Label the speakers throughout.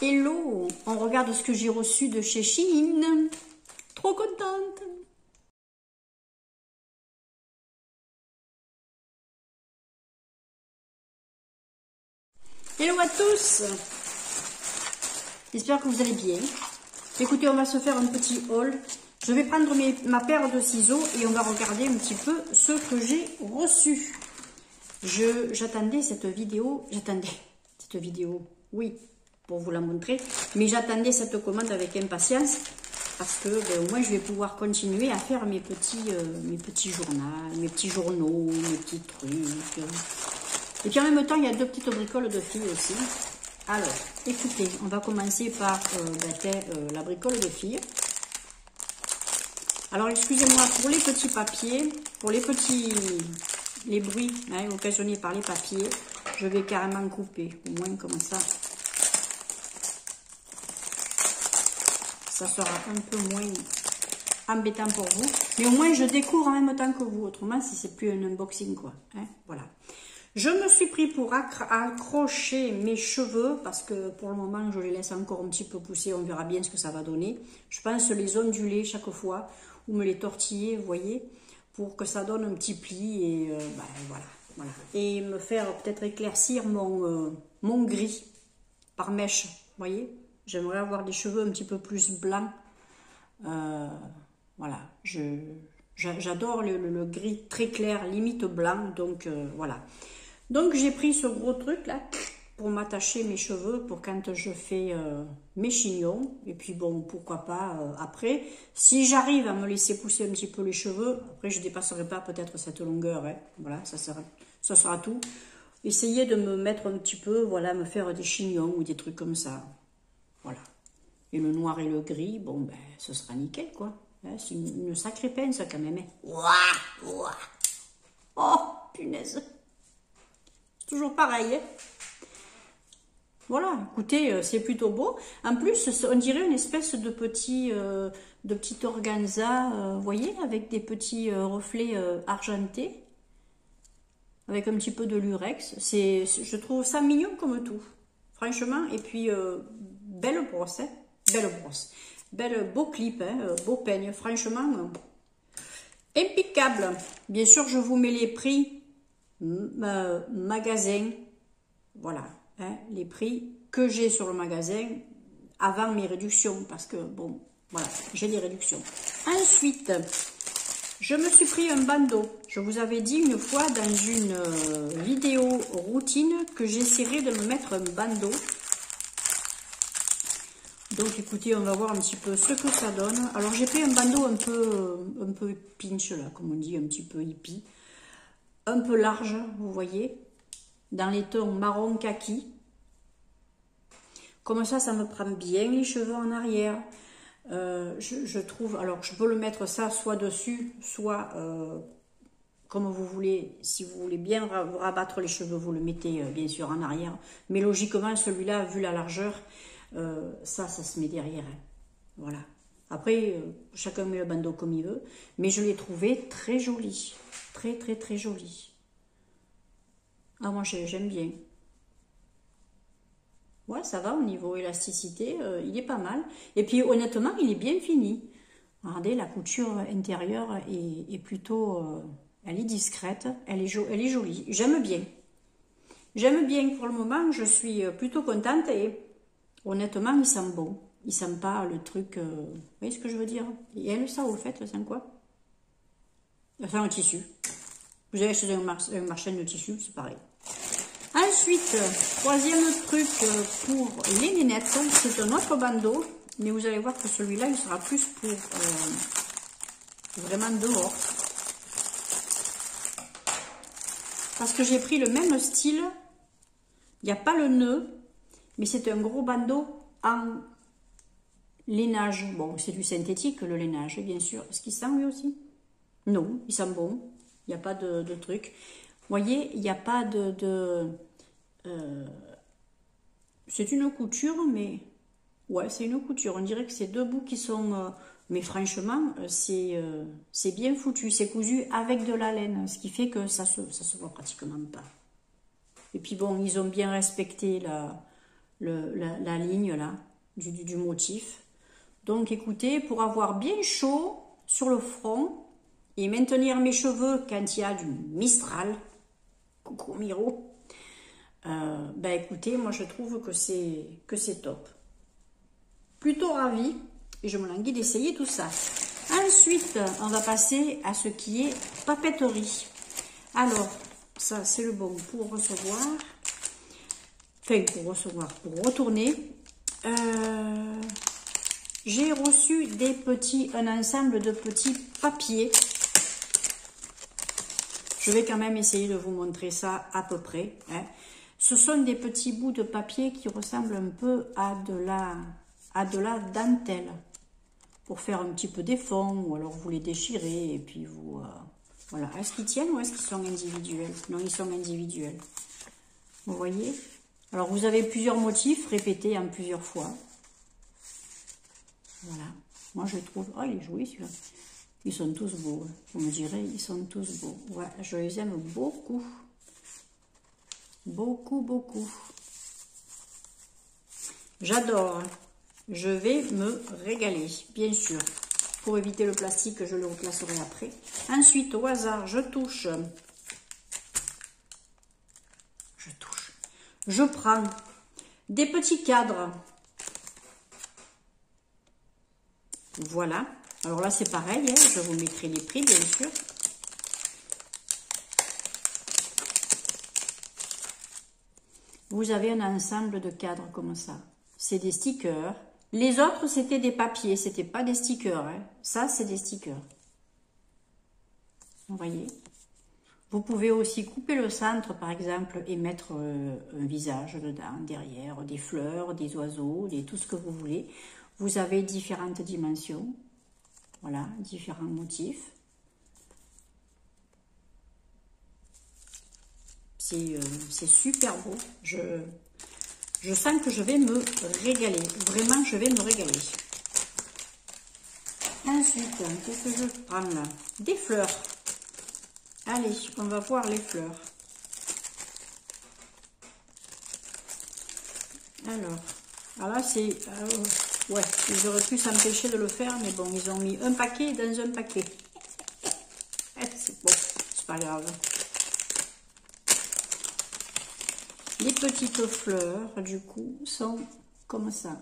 Speaker 1: Hello, on regarde ce que j'ai reçu de chez Shein. Trop contente. Hello à tous. J'espère que vous allez bien. Écoutez, on va se faire un petit haul. Je vais prendre ma paire de ciseaux et on va regarder un petit peu ce que j'ai reçu. J'attendais cette vidéo, oui, pour vous la montrer, mais j'attendais cette commande avec impatience parce que au moins je vais pouvoir continuer à faire mes petits journaux, mes petits trucs. Et puis en même temps, il y a deux petites bricoles de filles aussi. Alors, écoutez, on va commencer par la bricole de filles. Alors, excusez-moi, pour les petits papiers, pour les bruits occasionnés par les papiers, je vais carrément couper, au moins comme ça. Ça sera un peu moins embêtant pour vous. Mais au moins, je découvre en même temps que vous. Autrement, si c'est plus un unboxing, quoi. Voilà. Je me suis pris pour accrocher mes cheveux parce que pour le moment, je les laisse encore un petit peu pousser. On verra bien ce que ça va donner. Je pense les onduler chaque fois ou me les tortiller, vous voyez, pour que ça donne un petit pli et voilà. Et me faire peut-être éclaircir mon gris par mèche, vous voyez. J'aimerais avoir des cheveux un petit peu plus blancs. Voilà, j'adore le gris très clair, limite blanc, donc voilà. Donc j'ai pris ce gros truc là pour m'attacher mes cheveux pour quand je fais mes chignons. Et puis bon, pourquoi pas après, si j'arrive à me laisser pousser un petit peu les cheveux, après je dépasserai pas peut-être cette longueur. Voilà, ça sera tout. Essayez de me mettre un petit peu, voilà, me faire des chignons ou des trucs comme ça. Voilà. Et le noir et le gris, bon ben ce sera nickel quoi. C'est une sacrée peine ça quand même. Ouah, ouah. Oh punaise. Toujours pareil. Voilà, écoutez, c'est plutôt beau. En plus, on dirait une espèce de petit organza, vous voyez, avec des petits reflets argentés, avec un petit peu de lurex. Je trouve ça mignon comme tout, franchement. Et puis, belle brosse, belle brosse. Beau clip, beau peigne, franchement, impeccable. Bien sûr, je vous mets les prix magasin, voilà, les prix que j'ai sur le magasin avant mes réductions, parce que bon, voilà, j'ai des réductions. Ensuite, je me suis pris un bandeau. Je vous avais dit une fois dans une vidéo routine que j'essaierai de me mettre un bandeau. Donc écoutez, on va voir un petit peu ce que ça donne. Alors j'ai pris un bandeau un peu pinch là, comme on dit, un petit peu hippie. Un peu large, vous voyez, dans les tons marron kaki. Comme ça me prend bien les cheveux en arrière. Je trouve, alors je peux le mettre ça soit dessus, soit comme vous voulez. Si vous voulez bien vous rabattre les cheveux, vous le mettez bien sûr en arrière. Mais logiquement, celui-là, vu la largeur, ça se met derrière. Voilà. Après, chacun met le bandeau comme il veut. Mais je l'ai trouvé très joli. Très, très, très joli. Ah, moi, j'aime bien. Ouais, ça va au niveau élasticité. Il est pas mal. Et puis, honnêtement, il est bien fini. Regardez, la couture intérieure est plutôt... elle est discrète. Elle est jolie. J'aime bien. J'aime bien pour le moment. Je suis plutôt contente. Et honnêtement, il sent bon. Il sent pas le truc... vous voyez ce que je veux dire? Et elle, ça, au fait, ça sent quoi? Ça sent un tissu. Vous allez chez un marchand de tissu, c'est pareil. Ensuite, troisième truc pour les nénettes, c'est un autre bandeau. Mais vous allez voir que celui-là, il sera plus pour vraiment dehors. Parce que j'ai pris le même style. Il n'y a pas le nœud, mais c'est un gros bandeau en lainage. Bon, c'est du synthétique, le lainage, bien sûr. Est-ce qu'il sent lui aussi? Non, il sent bon. Il n'y a pas de truc. Vous voyez, il n'y a pas c'est une couture, mais... Ouais, c'est une couture. On dirait que c'est deux bouts qui sont... mais franchement, c'est bien foutu. C'est cousu avec de la laine, ce qui fait que ça se voit pratiquement pas. Et puis bon, ils ont bien respecté la ligne là du motif. Donc écoutez, pour avoir bien chaud sur le front et maintenir mes cheveux quand il y a du Mistral, coucou Miro, ben écoutez, moi je trouve que c'est top. Plutôt ravie et je me languis d'essayer tout ça. Ensuite, on va passer à ce qui est papeterie. Alors, ça c'est le bon pour recevoir. Enfin, pour retourner. J'ai reçu un ensemble de petits papiers. Je vais quand même essayer de vous montrer ça à peu près. Hein. Ce sont des petits bouts de papier qui ressemblent un peu à de la dentelle. Pour faire un petit peu des fonds, ou alors vous les déchirez et puis vous... voilà. Est-ce qu'ils tiennent ou est-ce qu'ils sont individuels? Non, ils sont individuels. Vous voyez? Alors, vous avez plusieurs motifs répétés en plusieurs fois. Voilà. Moi, je trouve... Oh, il est joli, celui-là. Ils sont tous beaux. Vous me direz, ils sont tous beaux. Ouais, je les aime beaucoup. Beaucoup, beaucoup. J'adore. Je vais me régaler, bien sûr. Pour éviter le plastique, je le replacerai après. Ensuite, au hasard, je touche. Je prends des petits cadres. Voilà. Alors là, c'est pareil. Hein, je vous mettrai les prix, bien sûr. Vous avez un ensemble de cadres comme ça. C'est des stickers. Les autres, c'était des papiers. C'était pas des stickers. Hein. Ça, c'est des stickers. Vous voyez? Vous pouvez aussi couper le centre, par exemple, et mettre un visage dedans, derrière, des fleurs, des oiseaux, tout ce que vous voulez. Vous avez différentes dimensions. Voilà, différents motifs. C'est super beau. Je sens que je vais me régaler. Vraiment, je vais me régaler. Ensuite, qu'est-ce que je prends là? Des fleurs. Allez, on va voir les fleurs. Alors là, c'est... ouais, ils auraient pu s'empêcher de le faire, mais bon, ils ont mis un paquet dans un paquet. C'est bon, c'est pas grave. Les petites fleurs, du coup, sont comme ça.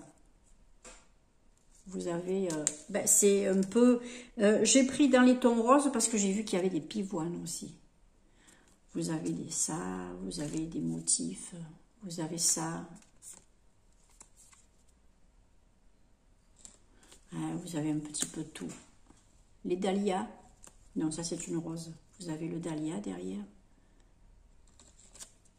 Speaker 1: Vous avez... ben, c'est un peu... j'ai pris dans les tons roses parce que j'ai vu qu'il y avait des pivoines aussi. Vous avez ça, vous avez des motifs, vous avez ça. Vous avez un petit peu tout. Les dahlias. Non, ça c'est une rose. Vous avez le dahlia derrière.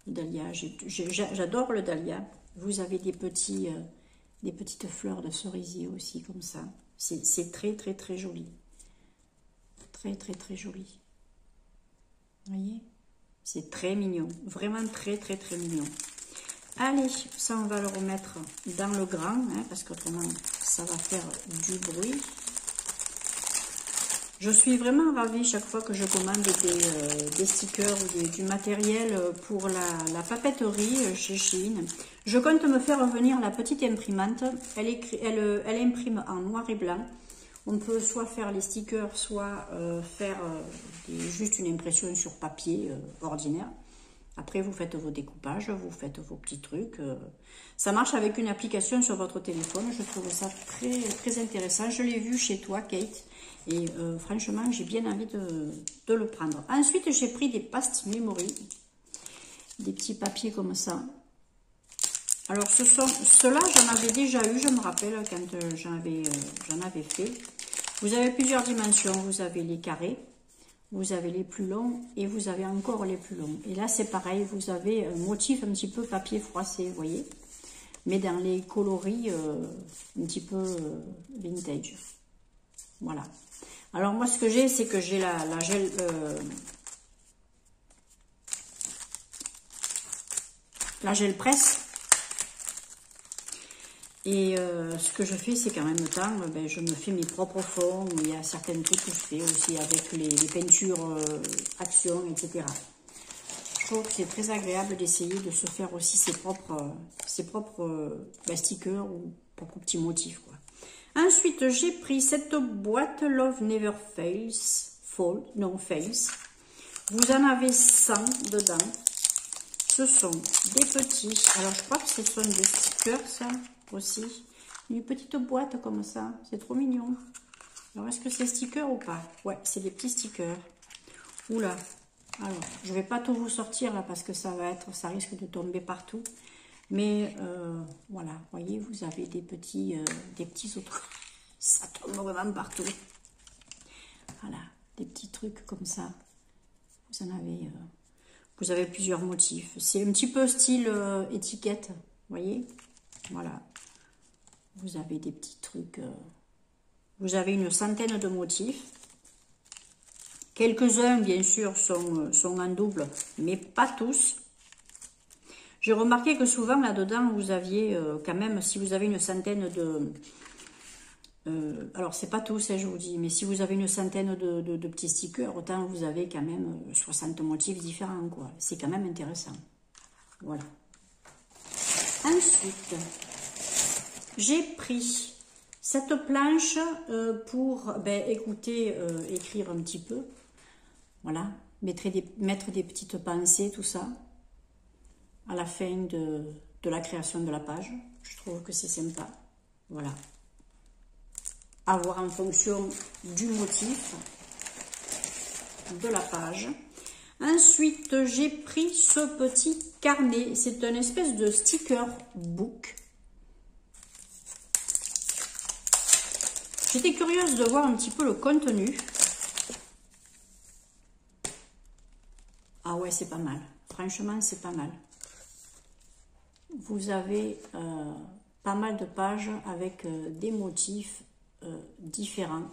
Speaker 1: Le dahlia, j'adore le dahlia. Vous avez des petites fleurs de cerisier aussi, comme ça. C'est très, très, très joli. Très, très, très joli. Vous voyez? C'est très mignon. Vraiment très, très, très mignon. Allez, ça, on va le remettre dans le grand, hein, parce qu'autrement, ça va faire du bruit. Je suis vraiment ravie chaque fois que je commande des stickers ou du matériel pour la papeterie chez Shein. Je compte me faire revenir la petite imprimante. Elle imprime en noir et blanc. On peut soit faire les stickers, soit faire juste une impression sur papier ordinaire. Après, vous faites vos découpages, vous faites vos petits trucs. Ça marche avec une application sur votre téléphone. Je trouve ça très, très intéressant. Je l'ai vu chez toi, Kate. Et franchement, j'ai bien envie de le prendre. Ensuite, j'ai pris des pastes memory. Des petits papiers comme ça. Alors, ceux-là, j'en avais déjà eu, je me rappelle, quand j'en avais fait. Vous avez plusieurs dimensions. Vous avez les carrés, vous avez les plus longs et vous avez encore les plus longs. Et là, c'est pareil, vous avez un motif un petit peu papier froissé, vous voyez. Mais dans les coloris un petit peu vintage. Voilà. Alors, moi, ce que j'ai, c'est que j'ai la gel... la gel presse. Et ce que je fais, c'est qu'en même temps, ben, je me fais mes propres fonds. Il y a certains trucs que je fais aussi avec les peintures Action, etc. trouve que c'est très agréable d'essayer de se faire aussi ses propres stickers ou propres petits motifs, quoi. Ensuite, j'ai pris cette boîte Love Never Fails. Vous en avez 100 dedans. Ce sont des petits, alors je crois que ce sont des stickers, ça aussi. Une petite boîte comme ça, c'est trop mignon. Alors, est-ce que c'est sticker ou pas? Ouais, c'est des petits stickers. Oula, alors, je vais pas tout vous sortir là parce que ça risque de tomber partout. Mais voilà, voyez, vous avez des petits autres. Ça tombe vraiment partout. Voilà, des petits trucs comme ça. Vous avez plusieurs motifs. C'est un petit peu style étiquette, voyez. Voilà, vous avez des petits trucs. Vous avez une centaine de motifs. Quelques-uns, bien sûr, sont en double, mais pas tous. J'ai remarqué que souvent, là-dedans, vous aviez quand même, si vous avez une centaine de... alors, c'est pas tous, hein, je vous dis, mais si vous avez une centaine de petits stickers, autant vous avez quand même 60 motifs différents, quoi. C'est quand même intéressant. Voilà. Ensuite, j'ai pris cette planche pour, écoutez, écrire un petit peu. Voilà, mettre des petites pensées, tout ça, à la fin de la création de la page. Je trouve que c'est sympa. Voilà. À voir en fonction du motif de la page. Ensuite, j'ai pris ce petit carnet. C'est une espèce de sticker book. J'étais curieuse de voir un petit peu le contenu. Ah ouais, c'est pas mal. Franchement, c'est pas mal. Vous avez pas mal de pages avec des motifs différents.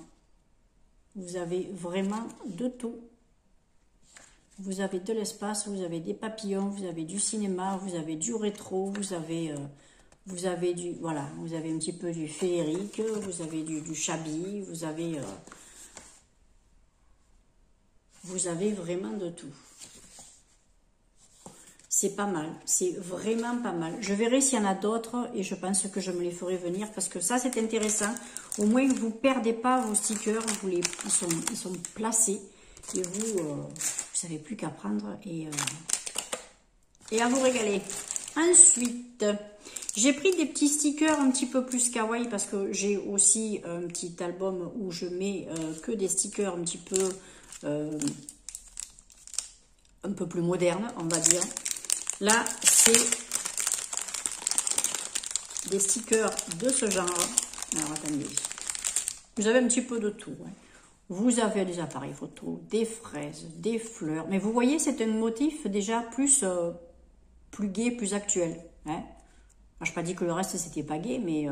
Speaker 1: Vous avez vraiment de tout. Vous avez de l'espace, vous avez des papillons, vous avez du cinéma, vous avez du rétro, vous avez du, voilà, vous avez un petit peu du féerique, vous avez du shabby, vous avez vraiment de tout. C'est pas mal, c'est vraiment pas mal. Je verrai s'il y en a d'autres et je pense que je me les ferai venir parce que ça c'est intéressant. Au moins vous ne perdez pas vos stickers, ils sont placés et vous savez plus qu'à prendre et à vous régaler. Ensuite, j'ai pris des petits stickers un petit peu plus kawaii parce que j'ai aussi un petit album où je mets que des stickers un petit peu plus modernes, on va dire. Là, c'est des stickers de ce genre. Alors, attendez. Vous avez un petit peu de tout. Hein. Vous avez des appareils photo, des fraises, des fleurs. Mais vous voyez, c'est un motif déjà plus gai, plus actuel. Hein. Je n'ai pas dit que le reste, c'était pas gai, mais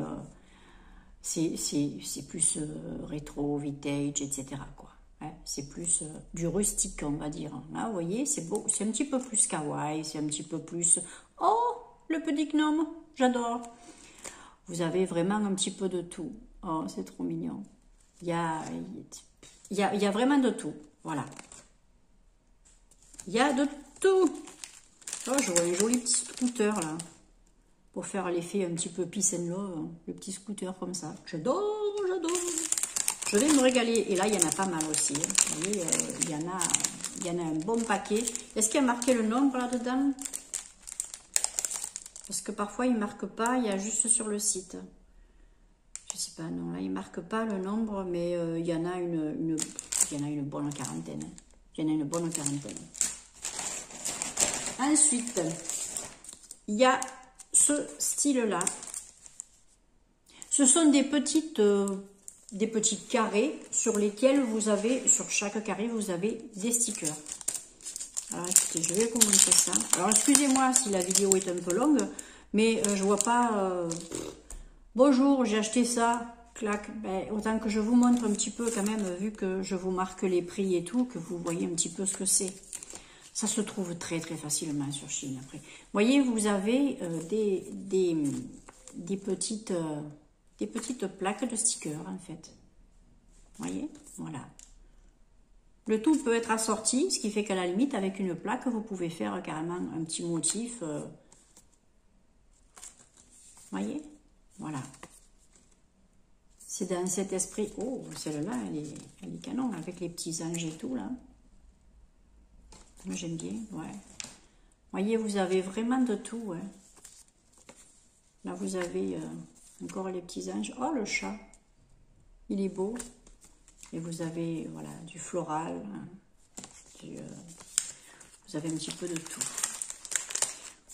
Speaker 1: c'est plus rétro, vintage, etc. quoi. Hein, c'est plus du rustique, on va dire. Là, vous voyez, c'est beau. C'est un petit peu plus kawaii, c'est un petit peu plus... Oh, le petit gnome, j'adore. Vous avez vraiment un petit peu de tout. Oh, c'est trop mignon. Il y a vraiment de tout. Voilà. Il y a de tout. Oh, je vois un joli petit scooter, là. Pour faire l'effet un petit peu peace and love. Le petit scooter comme ça. J'adore, j'adore. Je vais me régaler. Et là, il y en a pas mal aussi. Vous voyez, il y en a un bon paquet. Est-ce qu'il y a marqué le nombre là-dedans? Parce que parfois, il ne marque pas. Il y a juste sur le site. Je sais pas, non. Là, il ne marque pas le nombre. Mais il y en a une bonne quarantaine. Il y en a une bonne quarantaine. Ensuite, il y a ce style-là. Ce sont des petits carrés sur lesquels vous avez, sur chaque carré, vous avez des stickers. Alors, écoutez, je vais vous montrer ça. Alors, excusez-moi si la vidéo est un peu longue, mais je vois pas... Bonjour, j'ai acheté ça, clac. Ben, autant que je vous montre un petit peu quand même, vu que je vous marque les prix et tout, que vous voyez un petit peu ce que c'est. Ça se trouve très très facilement sur Chine après. Vous voyez, vous avez des petites plaques de stickers en fait. Vous voyez, voilà. Le tout peut être assorti, ce qui fait qu'à la limite, avec une plaque, vous pouvez faire carrément un petit motif. Voyez? Voilà. C'est dans cet esprit. Oh, celle-là, elle est canon, avec les petits anges et tout, là. Moi, j'aime bien, ouais. Voyez, vous avez vraiment de tout, ouais. Là, vous avez encore les petits anges. Oh, le chat, il est beau. Et vous avez, voilà, du floral. Hein, vous avez un petit peu de tout.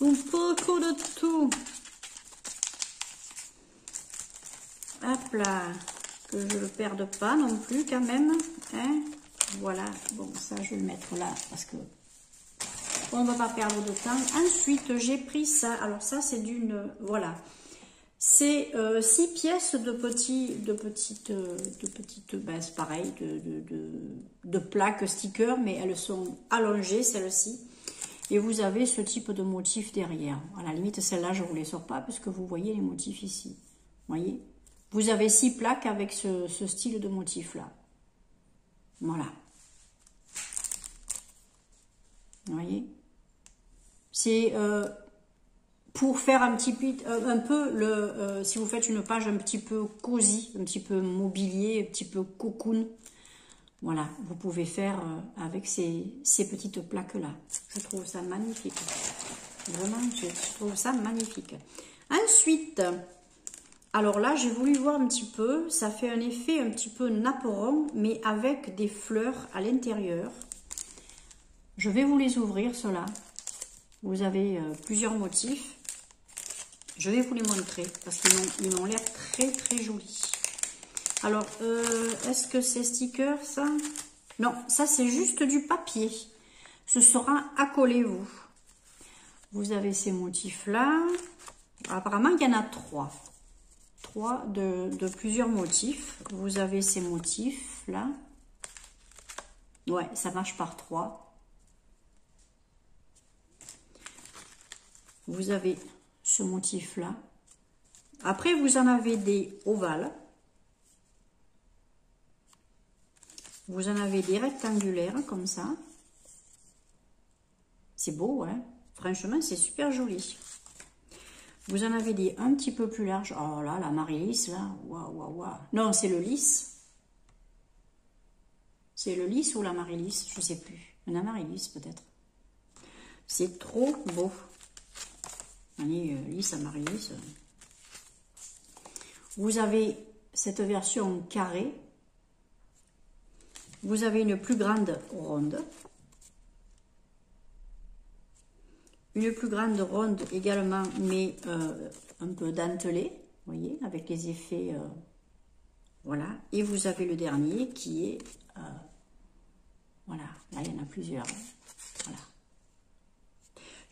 Speaker 1: Un peu de tout. Hop là, que je ne le perde pas non plus quand même. Hein, voilà, bon, ça, je vais le mettre là parce que on ne va pas perdre de temps. Ensuite, j'ai pris ça. Alors ça, c'est d'une... Voilà. C'est 6 pièces de petites ben, c'est pareil, de plaques stickers, mais elles sont allongées, celles-ci. Et vous avez ce type de motif derrière. À la limite, celle-là, je ne vous les sors pas, parce que vous voyez les motifs ici. Voyez? Vous avez 6 plaques avec ce style de motif-là. Voilà. Vous voyez? C'est pour faire un peu, si vous faites une page un petit peu cosy, un petit peu mobilier, un petit peu cocoon, voilà, vous pouvez faire avec ces petites plaques-là. Je trouve ça magnifique. Vraiment, je trouve ça magnifique. Ensuite, alors là, j'ai voulu voir un petit peu, ça fait un effet un petit peu napperon, mais avec des fleurs à l'intérieur. Je vais vous les ouvrir, ceux-là. Vous avez plusieurs motifs. Je vais vous les montrer parce qu'ils m'ont l'air très très jolis. Alors, est-ce que c'est sticker ça? Non, ça c'est juste du papier. Ce sera accolez-vous. Vous avez ces motifs-là. Apparemment, il y en a 3. 3 de plusieurs motifs. Vous avez ces motifs-là. Ouais, ça marche par 3. Vous avez ce motif-là. Après, vous en avez des ovales. Vous en avez des rectangulaires, comme ça. C'est beau, hein? Franchement, c'est super joli. Vous en avez des un petit peu plus larges. Oh là, la Marie-Lys, là. Waouh, waouh, waouh. Non, c'est le lys. C'est le lys ou la Marie-Lys? Je ne sais plus. La Marie-Lys, peut-être. C'est trop beau. Allez, lisse à Marie-Lys. Vous avez cette version carrée. Vous avez une plus grande ronde. Une plus grande ronde également, mais un peu dentelée. Vous voyez, avec les effets. Voilà. Et vous avez le dernier qui est... voilà. Là, il y en a plusieurs. Voilà.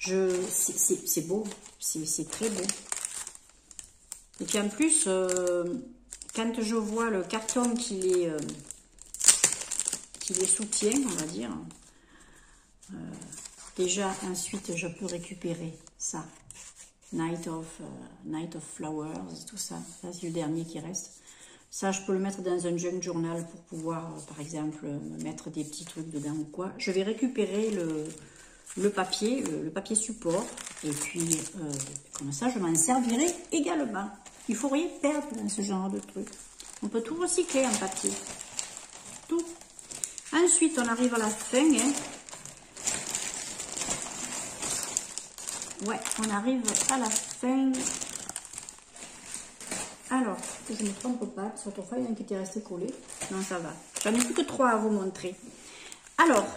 Speaker 1: C'est beau, c'est très beau. Et puis en plus, quand je vois le carton qui les soutient, on va dire, déjà ensuite je peux récupérer ça. Night of Flowers, tout ça. Ça c'est le dernier qui reste. Ça, je peux le mettre dans un junk journal pour pouvoir, par exemple, mettre des petits trucs dedans ou quoi. Je vais récupérer le papier support, et puis comme ça je m'en servirai également. Il faut rien perdre dans ce genre de truc. On peut tout recycler en papier, tout. Ensuite on arrive à la fin, hein. Ouais, on arrive à la fin. Alors que je ne me trompe pas, sur ton feuille qui était resté collé. Non, ça va, j'en ai plus que 3 à vous montrer. Alors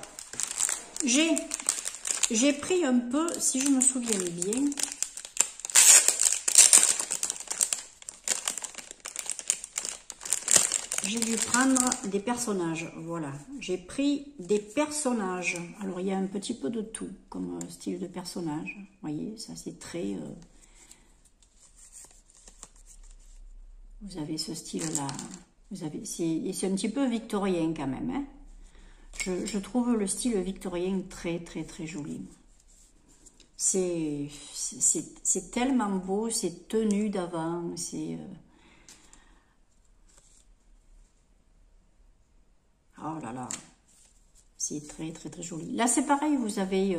Speaker 1: j'ai pris un peu, si je me souviens bien, j'ai dû prendre des personnages, voilà. J'ai pris des personnages. Alors, il y a un petit peu de tout comme style de personnage. Vous voyez, ça c'est très... Vous avez ce style-là. C'est un petit peu victorien quand même, hein. Je trouve le style victorien très, très, très joli. C'est tellement beau, c'est tenu d'avant, c'est... Oh là là. C'est très, très, très joli. Là, c'est pareil, vous avez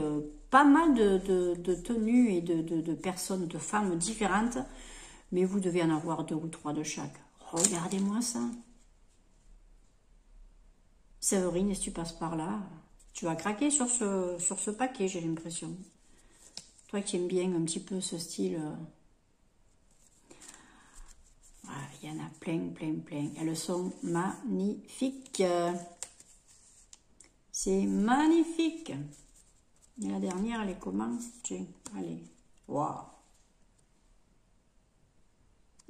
Speaker 1: pas mal de tenues et de personnes, de femmes différentes, mais vous devez en avoir 2 ou 3 de chaque. Regardez-moi ça. Séverine, si tu passes par là, tu vas craquer sur ce paquet, j'ai l'impression. Toi qui aimes bien un petit peu ce style. Voilà, il y en a plein, plein, plein. Elles sont magnifiques. C'est magnifique. Et la dernière, elle est comment? Tiens, allez. Waouh.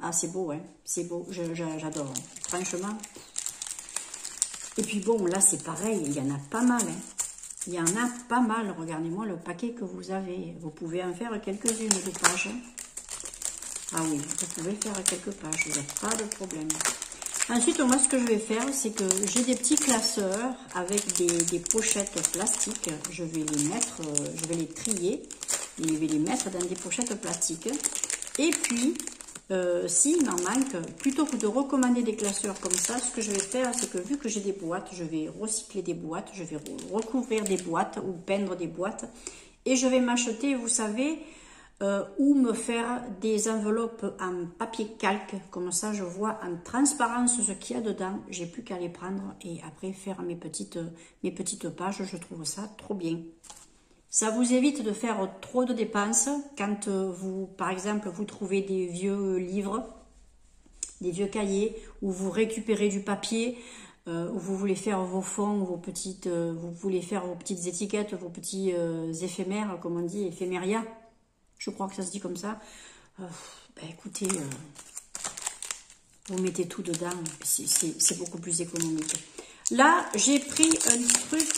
Speaker 1: Ah, c'est beau, hein. C'est beau. J'adore. Franchement. Et puis bon, là, c'est pareil. Il y en a pas mal, hein. Il y en a pas mal. Regardez-moi le paquet que vous avez. Vous pouvez en faire quelques-unes de pages. Ah oui, vous pouvez faire quelques pages. Il n'y a pas de problème. Ensuite, moi, ce que je vais faire, c'est que j'ai des petits classeurs avec des pochettes plastiques. Je vais les mettre, je vais les trier et je vais les mettre dans des pochettes plastiques. Et puis, s'il m'en manque, plutôt que de recommander des classeurs comme ça, ce que je vais faire, c'est que vu que j'ai des boîtes, je vais recycler des boîtes, je vais recouvrir des boîtes ou peindre des boîtes. Et je vais m'acheter, vous savez, ou me faire des enveloppes en papier calque, comme ça je vois en transparence ce qu'il y a dedans, j'ai plus qu'à les prendre et après faire mes petites pages. Je trouve ça trop bien. Ça vous évite de faire trop de dépenses quand vous, par exemple, vous trouvez des vieux livres, des vieux cahiers, où vous récupérez du papier, où vous voulez faire vos fonds, vous voulez faire vos petites étiquettes, vos petits éphémères, comme on dit, éphéméria. Je crois que ça se dit comme ça. Écoutez, vous mettez tout dedans. C'est beaucoup plus économique. Là, j'ai pris un truc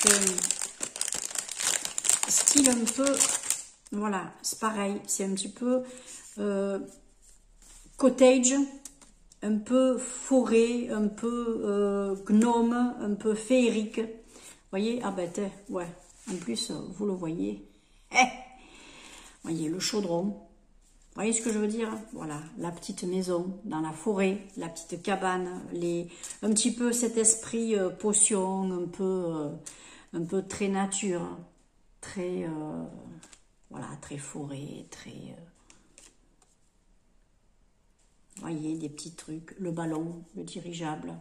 Speaker 1: style un peu... Voilà, c'est pareil. C'est un petit peu cottage, un peu forêt, un peu gnome, un peu féerique. Vous voyez? Ah ben, ouais. En plus, vous le voyez. Voyez le chaudron, vous voyez ce que je veux dire? Voilà, la petite maison dans la forêt, la petite cabane, un petit peu cet esprit potion, un peu très nature, très, voilà, très forêt, très, voyez, des petits trucs, le ballon, le dirigeable,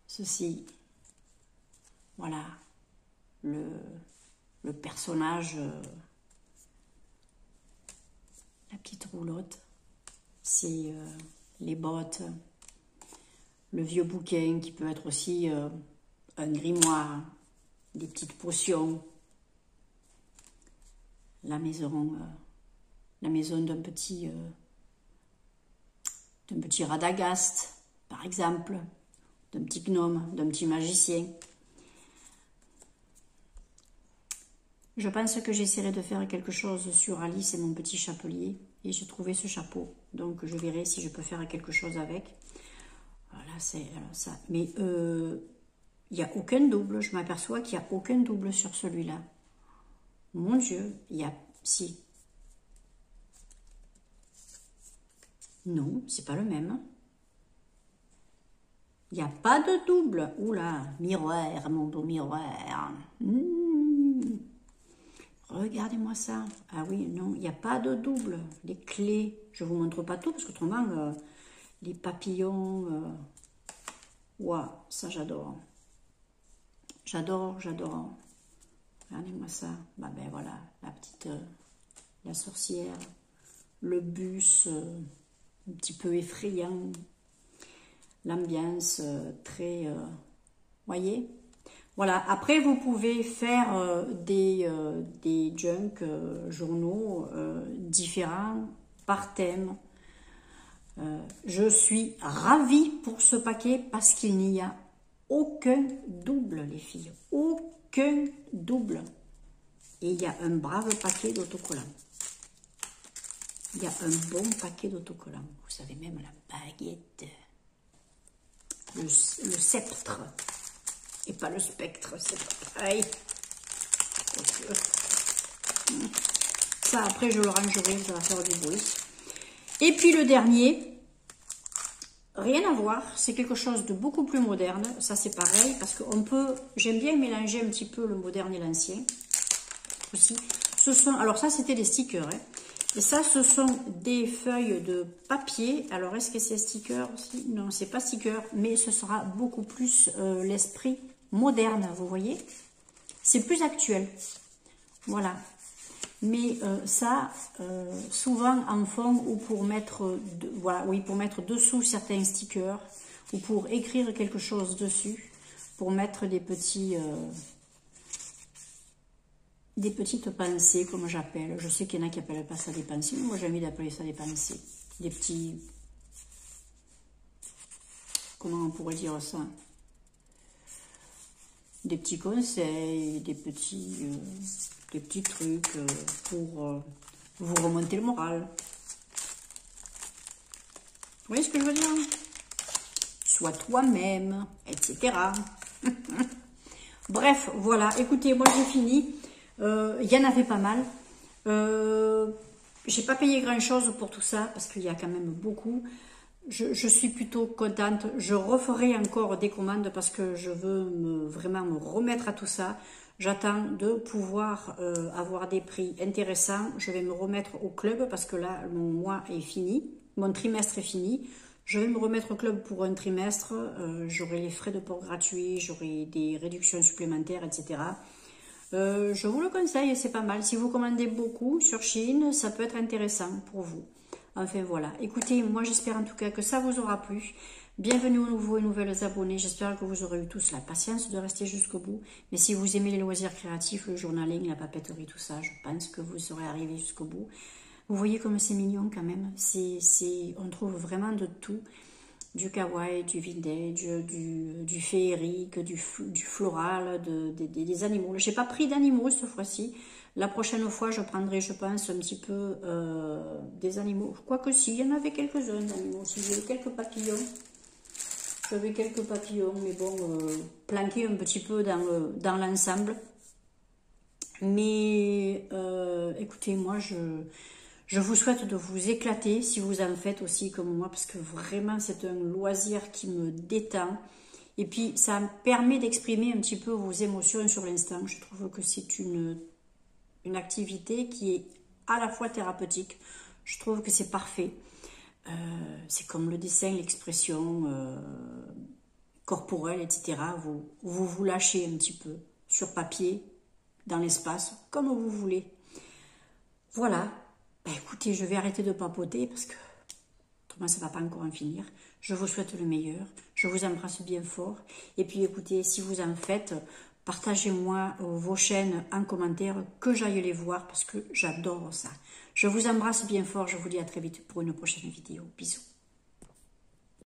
Speaker 1: ceci, voilà, le personnage... La petite roulotte, c'est les bottes, le vieux bouquin qui peut être aussi un grimoire, des petites potions, la maison d'un petit Radagast, par exemple, d'un petit gnome, d'un petit magicien. Je pense que j'essaierai de faire quelque chose sur Alice et mon petit chapelier. Et j'ai trouvé ce chapeau. Donc, je verrai si je peux faire quelque chose avec. Voilà, c'est ça. Mais il n'y a aucun double. Je m'aperçois qu'il n'y a aucun double sur celui-là. Mon Dieu, il y a... Si. Non, c'est pas le même. Il n'y a pas de double. Oula, miroir, mon beau miroir. Regardez-moi ça. Ah oui, non, il n'y a pas de double. Les clés, je ne vous montre pas tout, parce qu'autrement, les papillons... Waouh, ça j'adore. J'adore, j'adore. Regardez-moi ça. Bah ben voilà, la petite... la sorcière. Le bus, un petit peu effrayant. L'ambiance très... voyez ? Voilà, après vous pouvez faire des junk journaux différents par thème. Je suis ravie pour ce paquet parce qu'il n'y a aucun double, les filles. Aucun double. Et il y a un brave paquet d'autocollants. Il y a un bon paquet d'autocollants. Vous savez, même la baguette, le sceptre. Et pas le spectre, c'est pas pareil. Ça, après, je le rangerai, ça va faire du bruit. Et puis le dernier, rien à voir, c'est quelque chose de beaucoup plus moderne. Ça c'est pareil, parce que j'aime bien mélanger un petit peu le moderne et l'ancien aussi. Alors ça c'était des stickers, hein. Et ça ce sont des feuilles de papier. Alors est-ce que c'est sticker aussi? Non, c'est pas sticker, mais ce sera beaucoup plus l'esprit moderne, vous voyez. C'est plus actuel, voilà. Mais ça, souvent en fond ou pour mettre, voilà, oui, pour mettre dessous certains stickers ou pour écrire quelque chose dessus, pour mettre des petites pensées, comme j'appelle. Je sais qu'il y en a qui n'appellent pas ça des pensées, mais moi j'ai envie d'appeler ça des pensées. Des petits, comment on pourrait dire ça? Des petits conseils, des petits trucs pour vous remonter le moral. Vous voyez ce que je veux dire? Sois toi-même, etc. Bref, voilà. Écoutez, moi j'ai fini. Il y en avait pas mal. J'ai pas payé grand chose pour tout ça parce qu'il y a quand même beaucoup. Je suis plutôt contente. Je referai encore des commandes parce que je veux vraiment me remettre à tout ça. J'attends de pouvoir avoir des prix intéressants. Je vais me remettre au club parce que là, mon mois est fini. Mon trimestre est fini. Je vais me remettre au club pour un trimestre. J'aurai les frais de port gratuits, j'aurai des réductions supplémentaires, etc. Je vous le conseille, c'est pas mal. Si vous commandez beaucoup sur Chine, ça peut être intéressant pour vous. Enfin voilà, écoutez, moi j'espère en tout cas que ça vous aura plu. Bienvenue aux nouveaux et nouvelles abonnés. J'espère que vous aurez eu tous la patience de rester jusqu'au bout. Mais si vous aimez les loisirs créatifs, le journaling, la papeterie, tout ça, je pense que vous serez arrivé jusqu'au bout. Vous voyez comme c'est mignon quand même. On trouve vraiment de tout. Du kawaii, du vintage, du féerique, du floral, des animaux. Je n'ai pas pris d'animaux cette fois-ci. La prochaine fois, je prendrai, je pense, un petit peu des animaux. Quoique si, il y en avait quelques-uns d'animaux. Si j'avais quelques papillons. J'avais quelques papillons, mais bon, planqués un petit peu dans l'ensemble. Mais écoutez, moi, je vous souhaite de vous éclater si vous en faites aussi comme moi, parce que vraiment, c'est un loisir qui me détend. Et puis, ça me permet d'exprimer un petit peu vos émotions sur l'instant. Je trouve que c'est une activité qui est à la fois thérapeutique. Je trouve que c'est parfait. C'est comme le dessin, l'expression corporelle, etc. Vous lâchez un petit peu sur papier, dans l'espace, comme vous voulez. Voilà. Ben, écoutez, je vais arrêter de papoter parce que autrement ça ne va pas encore en finir. Je vous souhaite le meilleur. Je vous embrasse bien fort. Et puis écoutez, si vous en faites, partagez-moi vos chaînes en commentaire, que j'aille les voir parce que j'adore ça. Je vous embrasse bien fort. Je vous dis à très vite pour une prochaine vidéo. Bisous.